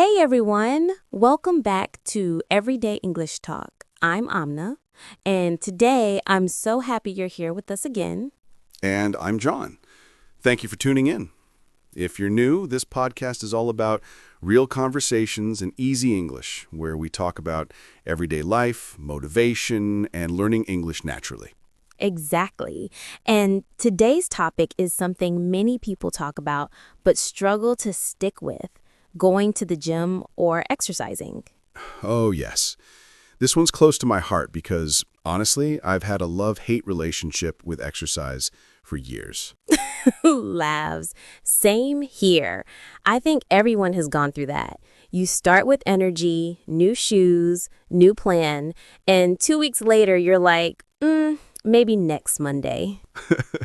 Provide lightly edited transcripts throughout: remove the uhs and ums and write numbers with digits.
Hey everyone, welcome back to Everyday English Talk. I'm Amna, and today I'm so happy you're here with us again. And I'm John. Thank you for tuning in. If you're new, this podcast is all about real conversations and easy English, where we talk about everyday life, motivation, and learning English naturally. Exactly. And today's topic is something many people talk about but struggle to stick with, going to the gym or exercising. Oh, yes. This one's close to my heart because, honestly, I've had a love-hate relationship with exercise for years. Laughs. Same here. I think everyone has gone through that. You start with energy, new shoes, new plan, and 2 weeks later you're like, maybe next Monday.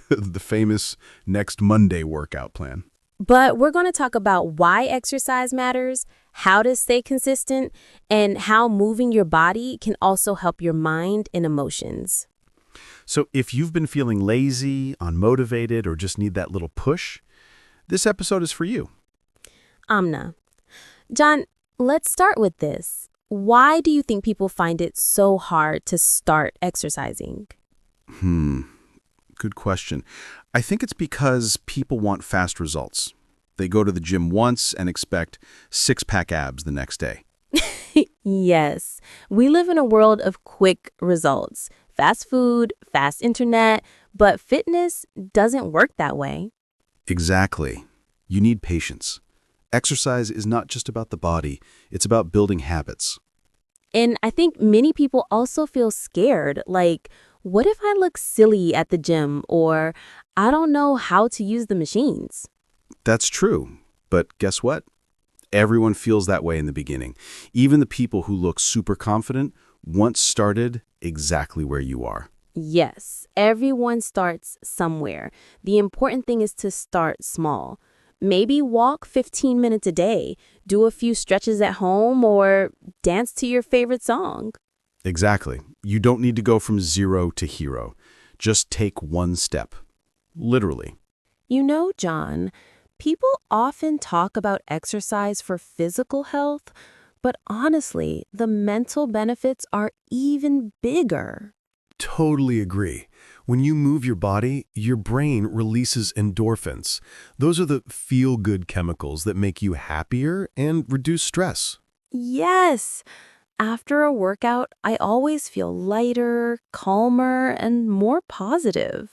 The famous next Monday workout plan. But we're going to talk about why exercise matters, how to stay consistent, and how moving your body can also help your mind and emotions. So if you've been feeling lazy, unmotivated, or just need that little push, this episode is for you. Amna. John, let's start with this. Why do you think people find it so hard to start exercising? Good question. I think it's because people want fast results. They go to the gym once and expect six-pack abs the next day. Yes, we live in a world of quick results. Fast food, fast internet, but fitness doesn't work that way. Exactly. You need patience. Exercise is not just about the body, it's about building habits. And I think many people also feel scared, like, what if I look silly at the gym or I don't know how to use the machines? That's true. But guess what? Everyone feels that way in the beginning. Even the people who look super confident once started exactly where you are. Yes, everyone starts somewhere. The important thing is to start small. Maybe walk 15 minutes a day, do a few stretches at home, or dance to your favorite song. Exactly. You don't need to go from zero to hero. Just take one step. Literally. You know, John, people often talk about exercise for physical health, but honestly, the mental benefits are even bigger. Totally agree. When you move your body, your brain releases endorphins. Those are the feel-good chemicals that make you happier and reduce stress. Yes, after a workout, I always feel lighter, calmer, and more positive.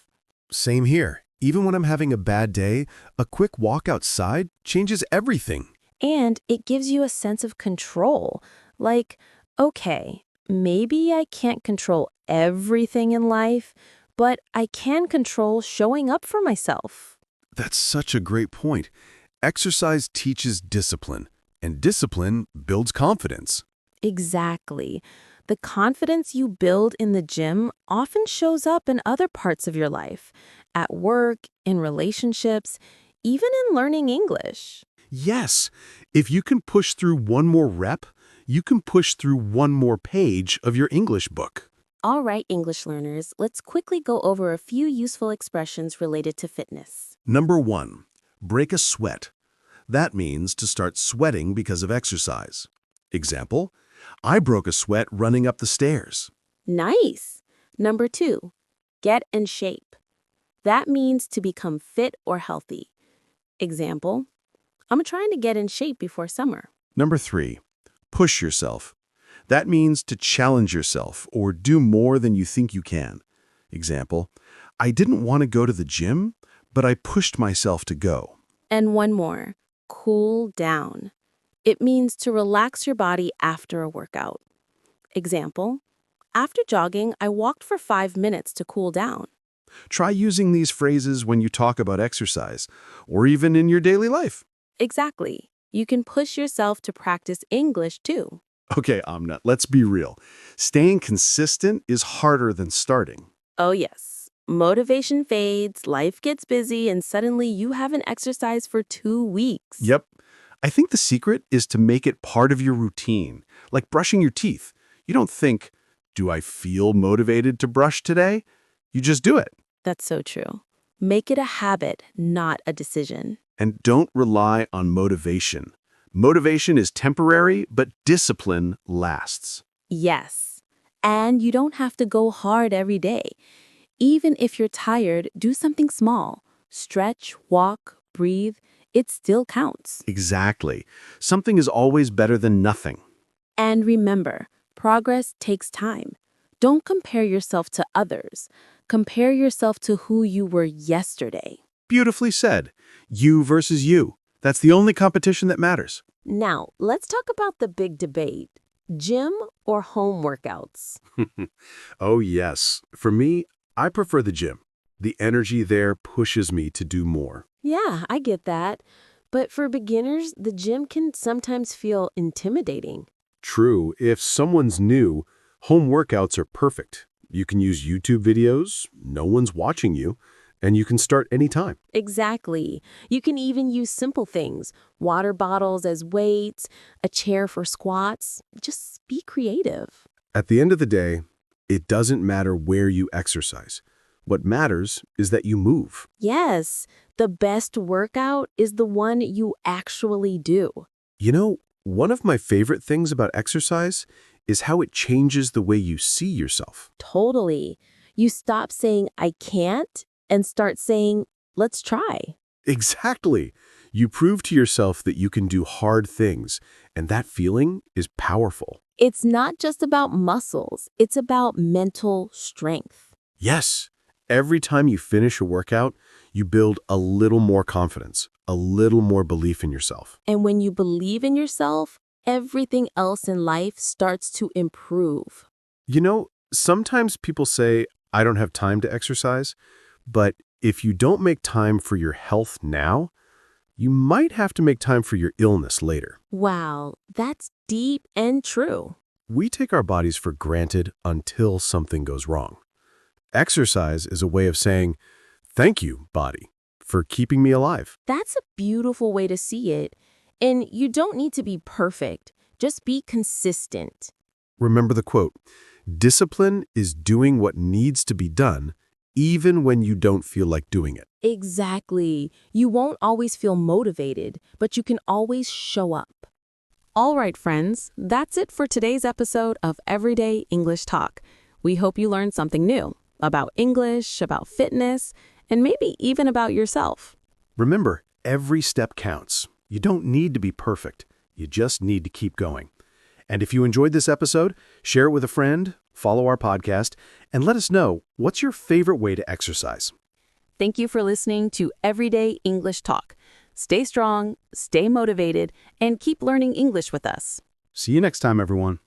Same here. Even when I'm having a bad day, a quick walk outside changes everything. And it gives you a sense of control. Like, okay, maybe I can't control everything in life, but I can control showing up for myself. That's such a great point. Exercise teaches discipline, and discipline builds confidence. Exactly. The confidence you build in the gym often shows up in other parts of your life, at work, in relationships, even in learning English. Yes, if you can push through one more rep, you can push through one more page of your English book. All right, English learners, let's quickly go over a few useful expressions related to fitness. Number 1, break a sweat. That means to start sweating because of exercise. Example, I broke a sweat running up the stairs. Nice. Number 2, get in shape. That means to become fit or healthy. Example, I'm trying to get in shape before summer. Number 3, push yourself. That means to challenge yourself or do more than you think you can. Example, I didn't want to go to the gym, but I pushed myself to go. And one more, cool down. It means to relax your body after a workout. Example, after jogging, I walked for 5 minutes to cool down. Try using these phrases when you talk about exercise, or even in your daily life. Exactly. You can push yourself to practice English too. Okay, Amna, let's be real. Staying consistent is harder than starting. Oh yes. Motivation fades, life gets busy, and suddenly you haven't exercised for 2 weeks. Yep. I think the secret is to make it part of your routine, like brushing your teeth. You don't think, do I feel motivated to brush today? You just do it. That's so true. Make it a habit, not a decision. And don't rely on motivation. Motivation is temporary, but discipline lasts. Yes. And you don't have to go hard every day. Even if you're tired, do something small. Stretch, walk, breathe. It still counts. Exactly. Something is always better than nothing. And remember, progress takes time. Don't compare yourself to others. Compare yourself to who you were yesterday. Beautifully said. You versus you. That's the only competition that matters. Now, let's talk about the big debate. Gym or home workouts? Oh, yes. For me, I prefer the gym. The energy there pushes me to do more. Yeah, I get that. But for beginners, the gym can sometimes feel intimidating. True, if someone's new, home workouts are perfect. You can use YouTube videos, no one's watching you, and you can start anytime. Exactly. You can even use simple things, water bottles as weights, a chair for squats. Just be creative. At the end of the day, it doesn't matter where you exercise. What matters is that you move. Yes, the best workout is the one you actually do. You know, one of my favorite things about exercise is how it changes the way you see yourself. Totally. You stop saying, I can't, and start saying, let's try. Exactly. You prove to yourself that you can do hard things, and that feeling is powerful. It's not just about muscles, it's about mental strength. Yes, every time you finish a workout, you build a little more confidence, a little more belief in yourself. And when you believe in yourself, everything else in life starts to improve. You know, sometimes people say, I don't have time to exercise, but if you don't make time for your health now, you might have to make time for your illness later. Wow, that's deep and true. We take our bodies for granted until something goes wrong. Exercise is a way of saying, thank you, body, for keeping me alive. That's a beautiful way to see it. And you don't need to be perfect, just be consistent. Remember the quote, discipline is doing what needs to be done, even when you don't feel like doing it. Exactly. You won't always feel motivated, but you can always show up. All right, friends, that's it for today's episode of Everyday English Talk. We hope you learned something new about English, about fitness, and maybe even about yourself. Remember, every step counts. You don't need to be perfect. You just need to keep going. And if you enjoyed this episode, share it with a friend, follow our podcast, and let us know what's your favorite way to exercise. Thank you for listening to Everyday English Talk. Stay strong, stay motivated, and keep learning English with us. See you next time, everyone.